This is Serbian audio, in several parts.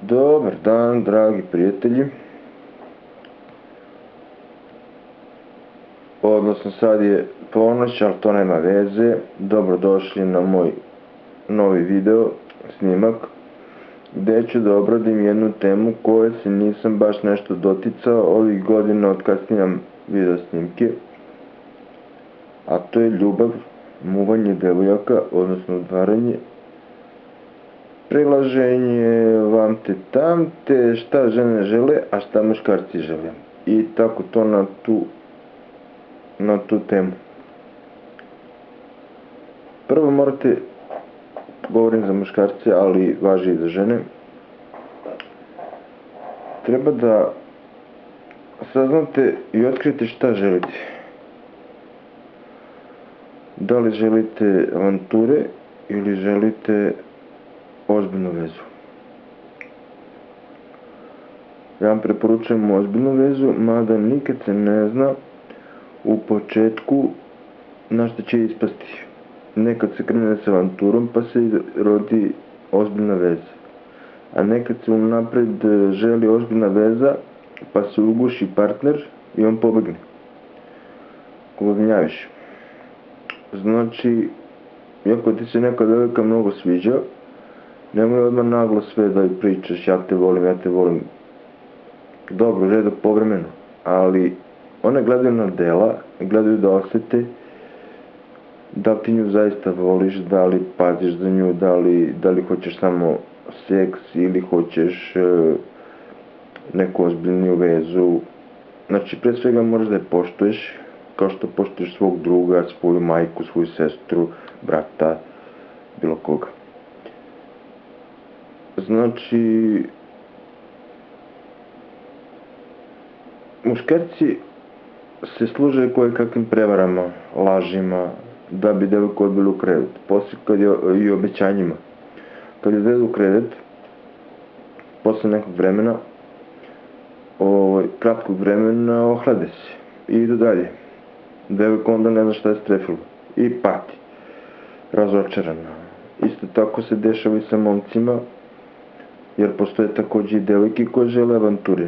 Dobar dan, dragi prijatelji. Odnosno sad je ponoć, ali to nema veze. Dobrodošli na moj novi video snimak, gdje ću da obradim jednu temu koje se nisam baš nešto doticao ovih godina od kad snimam video snimke, a to je ljubav, muvanje devojaka, odnosno udvaranje, prilaženje, vamte tamte, šta žene žele, a šta muškarci žele. I tako to na tu temu. Prvo morate, govorim za muškarce, ali važi i za žene, treba da saznate i otkrijete šta želite. Da li želite avanture ili želite ozbiljnu vezu. Ja vam preporučujem ozbiljnu vezu, mada nikad se ne zna u početku na što će ispasti. Nekad se krene s avanturom pa se rodi ozbiljna veza, a nekad se unapred želi ozbiljna veza pa se uguši partner i on pobegne. Koga gnjaviš. Znači, iako ti se neka devojka mnogo sviđa, nemoj odmah naglo sve da joj pričaš ja te volim. Dobro, redo povremeno, ali one gledaju na dela, gledaju da osete da li ti nju zaista voliš, da li paziš za nju, da li hoćeš samo seks ili hoćeš neku ozbiljniju vezu. Znači, pre svega moraš da je poštuješ, kao što poštuješ svog druga, svoju majku, svoju sestru, brata, bilo koga. Znači, muškarci se služe kakvim prevarama, lažima, da bi devojku odbili u krevet. Posle i obećanjima. Kad je odvedu u krevet, posle nekog vremena, kratkog vremena, ohlade se i idu dalje. Devojka onda ne zna šta je strefilo i pati, razočarana. Isto tako se dešava i sa momcima, jer postoje takođe i devojke koje žele avanture.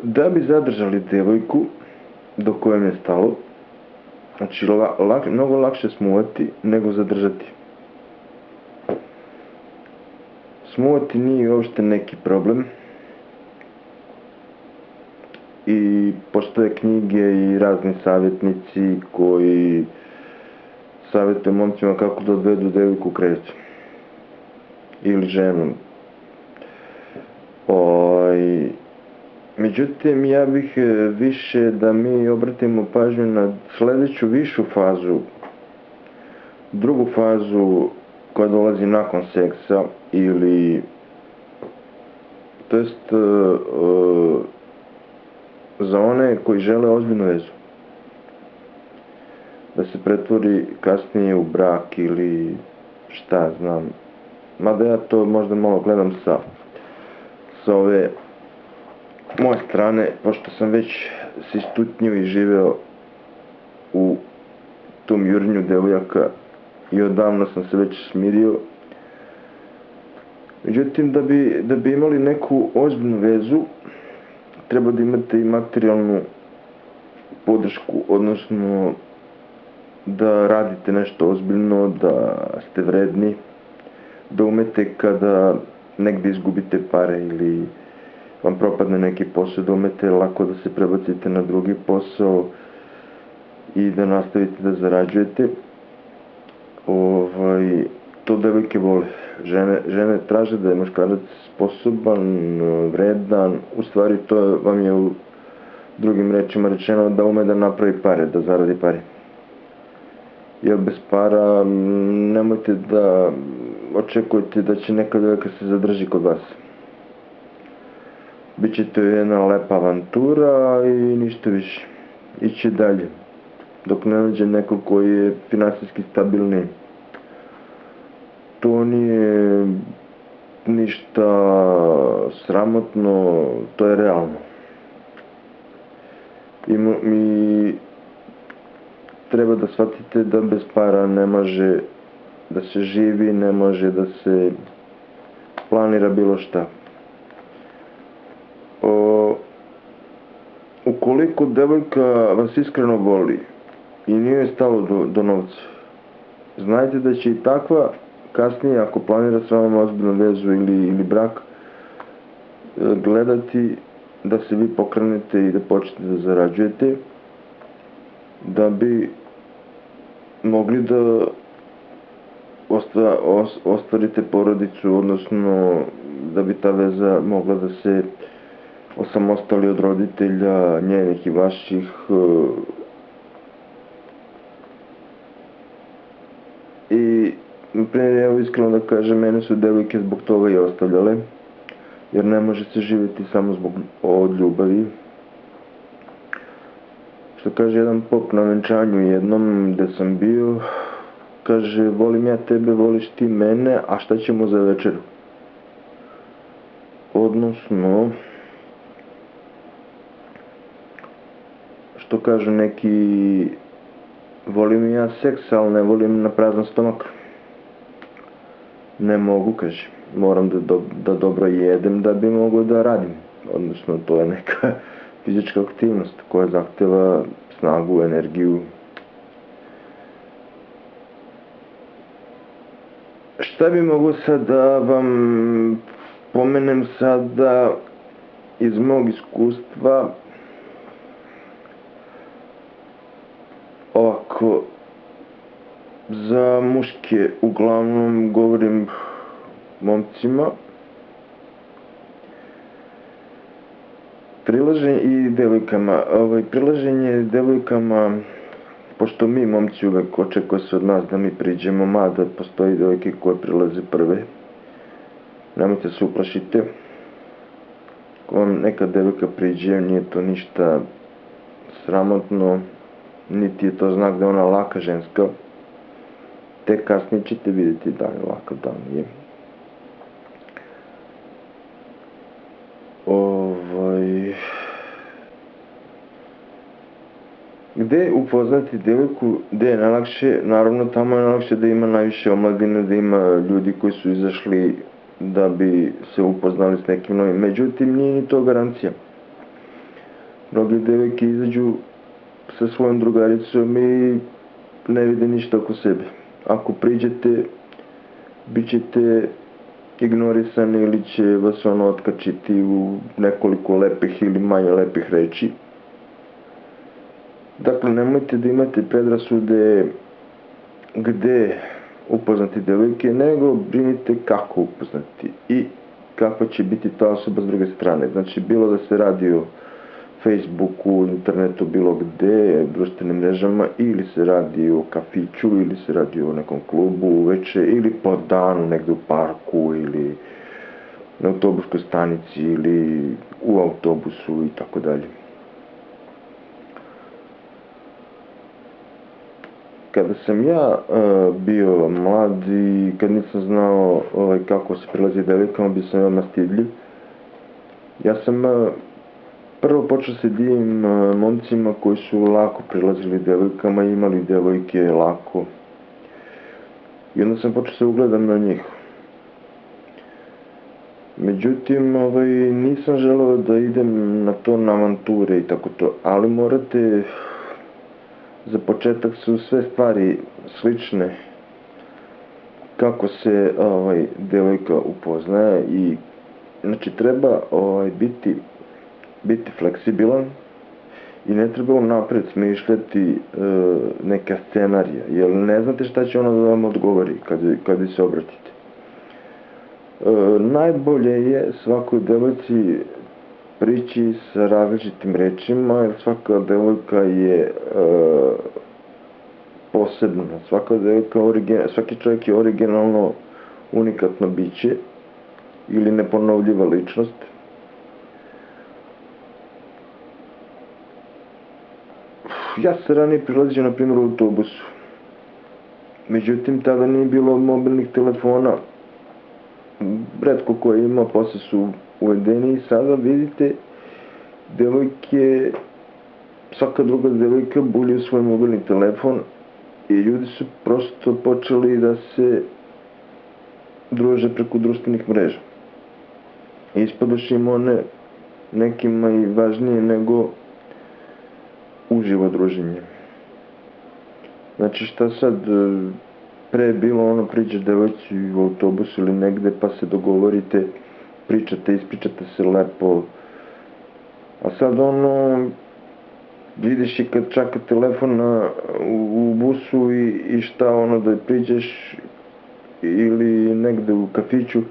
Da bi zadržali devojku do koje je stalo, znači mnogo lakše smuvati nego zadržati. Smuvati nije uopšte neki problem i postoje knjige i razni savjetnici koji savjetuju momcima kako da odvedu devojku u krevet ili ženu. Međutim, ja bih više da mi obratimo pažnju na sledeću višu fazu, drugu fazu koja dolazi nakon seksa ili, to jest za one koji žele ozbiljnu vezu, da se pretvori kasnije u brak ili šta znam, mada ja to možda malo gledam sa ove moje strane, pošto sam već se istutnio i živeo u tom jurnju devojaka i odavno sam se već smirio. Međutim, da bi imali neku ozbiljnu vezu, treba da imate i materijalnu podršku, odnosno da radite nešto ozbiljno, da ste vredni, da umete kada negde izgubite pare ili vam propadne neki posao, da umete lako da se prebacite na drugi posao i da nastavite da zarađujete. To devojke vole. Žene traže da je muškarac sposoban, vredan, u stvari to vam je u drugim rečima rečeno da ume da napravi pare, da zaradi pare. Jer bez para nemojte da očekujete da će neka devojka se zadrži kod vas. Biće to jedna lepa avantura i ništa više. Iće dalje, dok ne nađe neko koji je finansijski stabilniji. To nije ništa sramotno, to je realno. I treba da shvatite da bez para ne može da se živi, ne može da se planira bilo šta. Ukoliko devojka vas iskreno voli i nije joj stalo do novca, znajte da će i takva kasnije, ako planira s vama ozbiljnu vezu ili brak, gledati da se vi pokrenete i da počnete da zarađujete, da bi mogli da ostvarite porodicu, odnosno da bi ta veza mogla da se osamostali od roditelja, njenih i vaših. I, naprimjer, evo iskreno da kažem, mene su devojke zbog toga i ostavljale, jer ne može se živjeti samo od ljubavi. Što kaže jedan pop na venčanju jednom gde sam bio, kaže, volim ja tebe, voliš ti mene, a šta ćemo za večeru? Odnosno, što kažu neki, volim ja seks, ali ne volim na prazan stomak. Ne mogu, kaže, moram da dobro jedem da bi mogo da radim. Odnosno, to je neka fizička aktivnost koja zahteva snagu, energiju. Šta bi mogo sad da vam pomenem sada iz mog iskustva? Ovako, za muške uglavnom govorim momcima, i devojkama. Prilaženje devojkama, pošto mi momci uvek očekuje se od nas da mi priđemo, mada postoji devojke koje prilaze prve, nemojte se uplašite. Ako vam neka devojka priđe, nije to ništa sramotno, niti je to znak da je ona laka ženska, tek kasnije ćete vidjeti da li je laka, da li nije. Gde upoznati devojku, gde je najlakše? Naravno, tamo je najlakše da ima najviše omladine, da ima ljudi koji su izašli da bi se upoznali s nekim novim. Međutim, nije ni to garancija. Mnogi devojke izađu sa svojom drugaricom i ne vide ništa oko sebe. Ako priđete, bit ćete ignorisani ili će vas ono otkačiti u nekoliko lepih ili manje lepih reči. Dakle, nemojte da imate predrasude gde upoznati devojke, nego brinite kako upoznati i kakva će biti ta osoba s druge strane. Znači, bilo da se radi o Facebooku, internetu, bilo gde, društvenim mrežama, ili se radi o kafiću, ili se radi o nekom klubu uveče, ili po danu negde u parku, ili na autobuskoj stanici, ili u autobusu i tako dalje. Kada sam ja bio mlad i kad nisam znao kako se prilazi devojkama, bio sam veoma stidljiv. Ja sam prvo počeo se divim momcima koji su lako prilazili devojkama i imali devojke lako. I onda sam počeo se ugledam na njih. Međutim, nisam želeo da idem na to, na avanture i tako to, ali morate, za početak su sve stvari slične, kako se devojka upoznaje i znači treba biti fleksibilan i ne treba napred smišljati neka scenarija, jer ne znate šta će ona da vam odgovori kad se obratite. Najbolje je svakoj devojci prići sa različitim rečima, jer svaka devojka je posebna, svaki čovjek je originalno unikatno biće ili neponovljiva ličnost. Ja se ranije prilazio, na primjer, u autobusu. Međutim, tada nije bilo mobilnih telefona. Retko ko je imao, posle su uvedeni i sada vidite devojke, svaka druga devojka bulje u svoj mobilni telefon i ljudi su prosto počeli da se druže preko društvenih mreža. ispadoš im one nekima i važnije nego uživo druženje. Znači šta sad, pre je bilo ono priđeš devojci u autobusu ili negde pa se dogovorite, pričate, ispričate se lepo, a sad ono, vidiš i kad čaka telefon u busu i šta ono da priđeš ili negde u kafiću,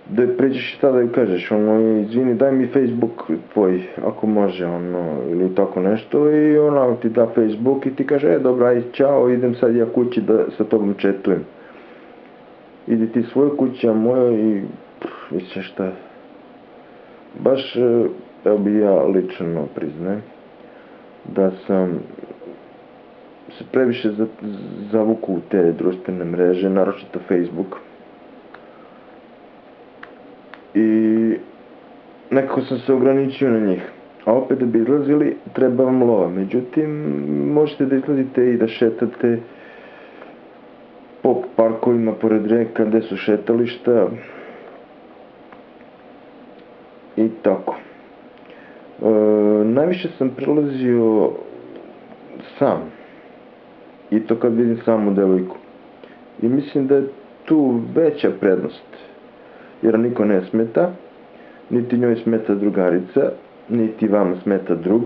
da priđeš i šta da ju kažeš, ono, izvini, daj mi Facebook tvoj, ako može, ono, ili tako nešto, i ona ti da Facebook i ti kaže, dobro, aj, ćao, idem sad ja kući da sa tobom četujem. Idi ti svoj kući, a moja i, mislim šta, baš, evo bi ja lično priznajem, da sam se previše zavuku u te društvene mreže, naročito Facebook. I nekako sam se ograničio na njih. A opet da bi izlazili, treba vam lova. Međutim, možete da izlazite i da šetate po parkovima pored reka gde su šetališta i tako. Najviše sam prelazio sam. I to kad vidim samu devojku. I mislim da je tu veća prednost. Jer niko ne smeta, niti njoj smeta drugarica, niti vam smeta drug.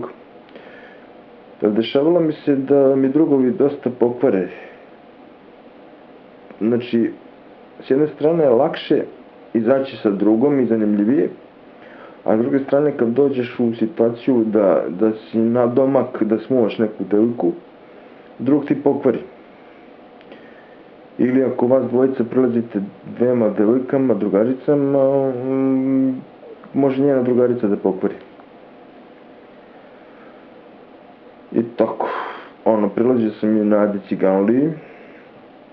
Dešavalo mi se da mi drugovi dosta pokvare. Znači, s jedne strane je lakše izaći sa drugom i zanimljivije, a s druge strane kad dođeš u situaciju da si na domak, da smuvaš neku devojku, drug ti pokvari. Ili ako vas dvojica prelazite dvema devojkama, drugaricama, može njena drugarica da pokvari. I tako, ono, prilazio sam i na Adi Ciganliji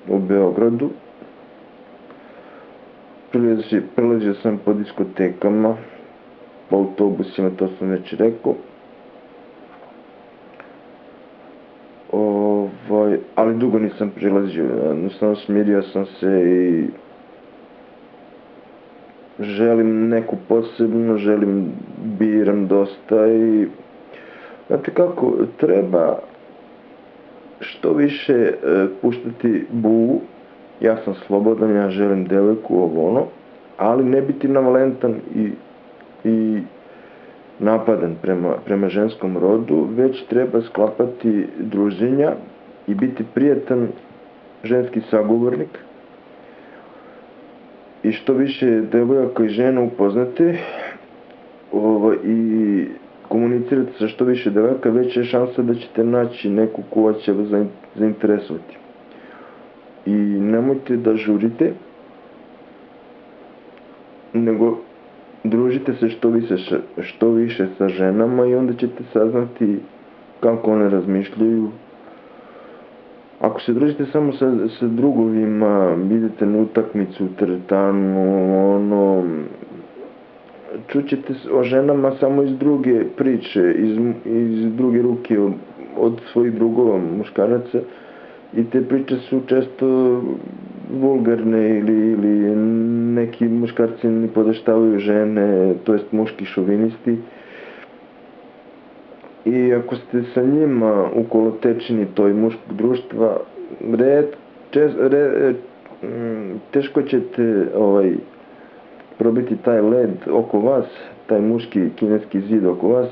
u Beogradu. Prilazio sam po diskotekama, po autobusima, to sam već rekao. Ali dugo nisam prilazio, jednostavno smirio sam se i želim neku posebnu, biram dosta i znate kako, treba što više puštati buvu, ja sam slobodan, ja želim devojku, ovo ono, ali ne biti navalentan i napadan prema ženskom rodu, već treba sklapati druženja i biti prijatan ženski sagovornik i što više devojaka i žena upoznate i komunicirati sa što više devojaka, veća je šansa da ćete naći neku koja će vas zainteresovati. I nemojte da žurite, nego družite se što više sa ženama i onda ćete saznati kako one razmišljaju. Ako se družite samo sa drugovima, idete na utakmicu, teretanu, čućete o ženama samo iz druge priče, iz druge ruke od svojih drugova, muškaraca, i te priče su često vulgarne ili neki muškarci ne podaštavaju žene, to jest muški šovinisti. I ako ste sa njima u kolotečini toj muškog društva, teško ćete probiti taj led oko vas, taj muški kineski zid oko vas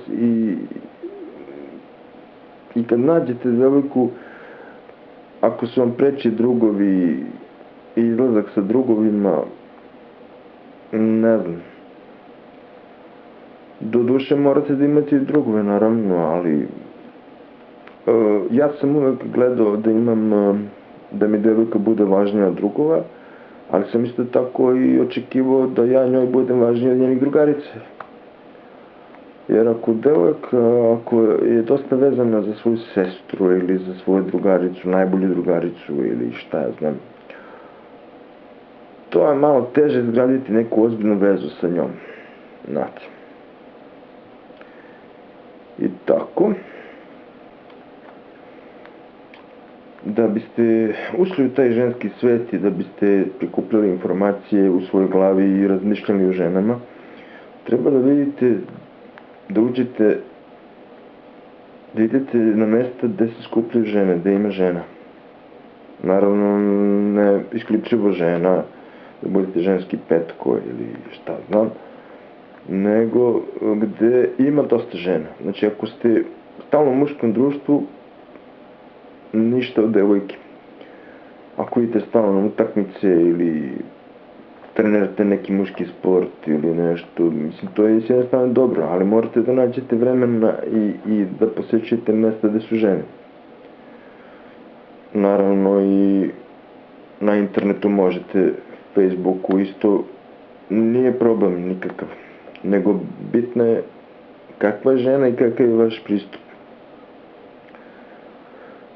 i kad nađete devojku, ako su vam preči drugovi i izlazak sa drugovima, ne znam. Doduše morate da imate drugove, naravno, ali ja sam uvek gledao da mi devojka bude važnija od drugova, ali sam isto tako i očekivao da ja njoj budem važniji od njenih drugarice. Jer ako devojka, ako je dosta vezana za svoju sestru ili za svoju drugaricu, najbolju drugaricu ili šta ja znam, to je malo teže izgraditi neku ozbiljnu vezu sa njom, znate. I tako. da biste ušli u taj ženski svet i da biste prikupljali informacije u svojoj glavi i razmišljali o ženama, treba da vidite, da uđete, da idete na mesta gde se skupljaju žene, gde ima žena. Naravno, ne isključivo žena, da budete ženski petko ili šta znam, nego gde ima dosta žena. Znači, ako ste stalno u muškom društvu, ništa od devojke. Ako idete stalno na utakmice ili trenirate neki muški sport ili nešto, mislim, to je s jedne strane dobro, ali morate da nađete vremena i da posećujete mesta gde su žene. Naravno i na internetu možete, Facebooku isto, nije problem nikakav, nego bitno je kakva je žena i kakav je vaš pristup.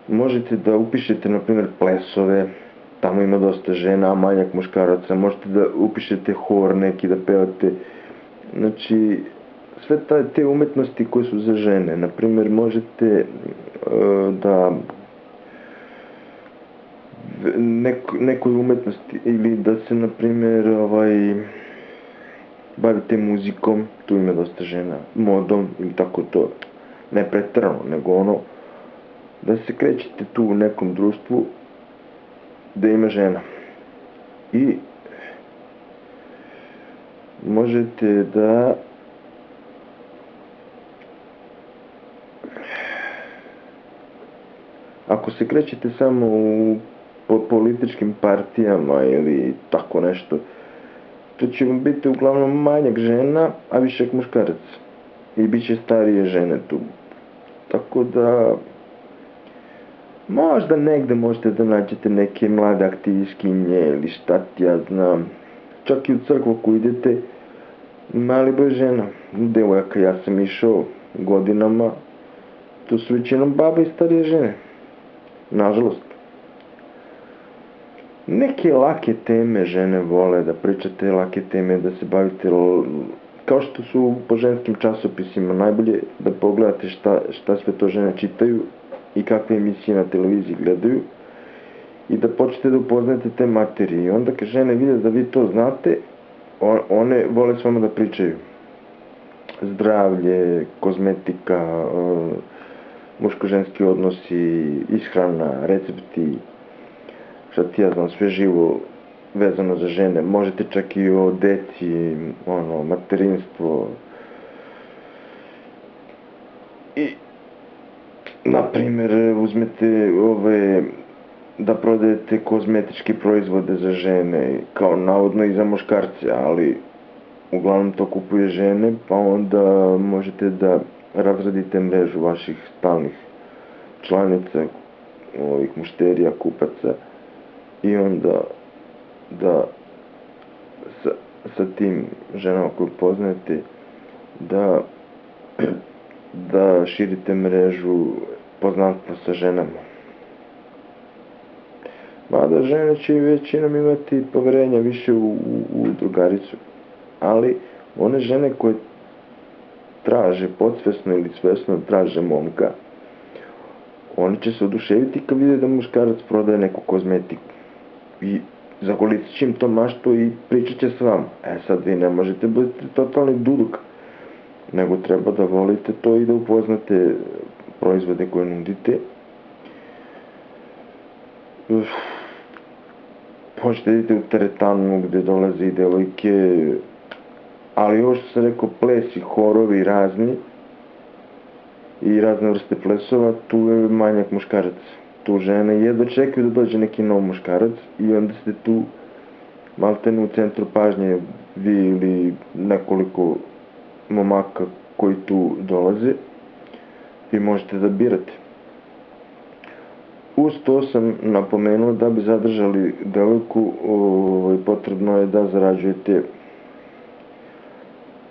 Možete da upišete, na primjer, plesove, tamo ima dosta žena, a manjak muškaraca, možete da upišete hor neki, da pevate, znači, sve te umetnosti koje su za žene, na primjer, možete da nekoj umetnosti ili da se, na primjer, bavite muzikom, tu ima dosta žena, modom ili tako to, ne preterano, nego ono, da se krećete tu u nekom društvu gde ima žena. I možete da ako se krećete samo po političkim partijama ili tako nešto, to će vam biti uglavnom manjak žena, a višak muškaraca. I bit će starije žene tu. Tako da možda negde možete da nađete neke mlade aktivistkinje ili šta ti ja znam. Čak i u crkvu ako idete, mali broj žena, devojaka, ja sam išao godinama, to su većinom baba i starije žene. Nažalost. Neke lake teme žene vole da pričate, lake teme da se bavite, kao što su po ženskim časopisima, najbolje da pogledate šta sve to žene čitaju i kakve emisije na televiziji gledaju i da počnete da upoznate te materije. I onda kad žene vide da vi to znate, one vole s vama da pričaju. Zdravlje, kozmetika, muško-ženski odnosi, ishrana, recepti, šta ti ja znam, sve živo vezano za žene. Možete čak i o deci, materinstvo. I, na primjer, uzmete da prodajete kozmetičke proizvode za žene, kao navodno i za muškarce, ali uglavnom to kupuje žene, pa onda možete da razradite mrežu vaših stalnih članica, ovih mušterija, kupaca, i onda da sa tim ženama koju poznajete da širite mrežu poznanstva sa ženama. Mada žene će većinom imati poverenja više u drugaricu, ali one žene koje traže, podsvesno ili svesno traže momka, oni će se oduševiti kad vide da muškarac prodaje neku kozmetiku. I zagolicit će im to maštu i pričat će s vama. Sad vi ne možete biti totalni duduk, nego treba da volite to i da upoznate proizvode koje nudite. Možete idete u teretanu gde dolaze i devojke, ali ovo što sam rekao, ples i horovi razni i razne vrste plesova, tu je manjak muškaraca. Tu žene jedva čekaju da dođe neki nov muškarac i onda ste tu maltene u centru pažnje vi ili nekoliko momaka koji tu dolaze i možete da birate. Uz to sam napomenuo da bi zadržali devojku, potrebno je da zarađujete.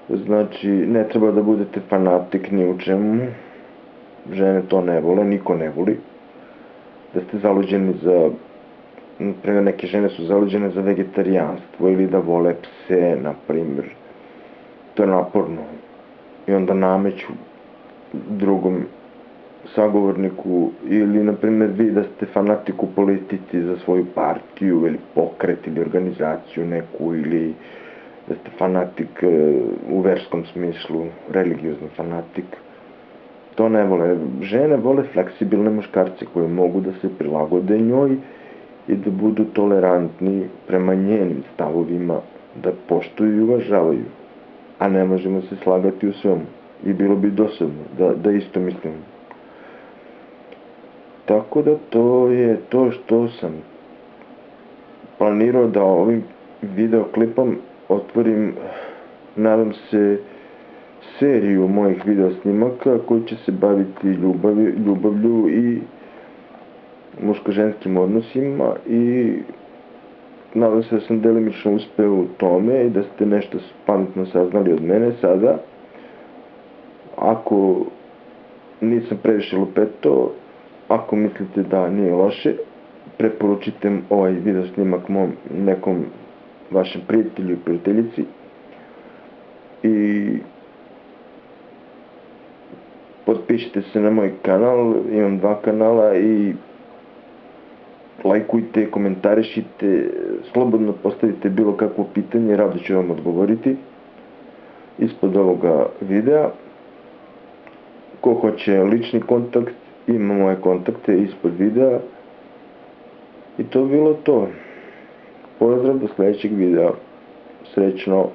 Znači, ne treba da budete fanatik ni u čemu, žene to ne vole, niko ne voli. Da ste zaluđeni za, naprimjer, neke žene su zaluđene za vegetarijanstvo ili da vole pse, naprimjer. To je naporno. I onda nameću drugom sagovorniku ili na primjer vi da ste fanatik u politici za svoju partiju ili pokret ili organizaciju neku ili da ste fanatik u verskom smislu, religiozni fanatik. To ne vole. Žene vole fleksibilne muškarce koji mogu da se prilagode njoj i da budu tolerantni prema njenim stavovima, da poštuju i uvažavaju. A ne možemo se slagati u svemu. I bilo bi dosadno da isto mislimo. Tako da to je to što sam planirao da ovim videoklipom otvorim, nadam se, seriju mojih videosnimaka koji će se baviti ljubavlju i muško-ženskim odnosima i nadam se da sam delimično uspeo u tome i da ste nešto pametno saznali od mene sada. Ako nisam previše lupeto, ako mislite da nije loše, preporučite ovaj video snimak nekom vašem prijatelju i prijateljici i potpišite se na moj kanal, imam 2 kanala i lajkujte, komentarišite, slobodno postavite bilo kakvo pitanje, rado ću vam odgovoriti ispod ovoga videa. Ko hoće lični kontakt, ima moje kontakte ispod videa. I to bilo to. Pozdrav do sljedećeg videa. Srećno!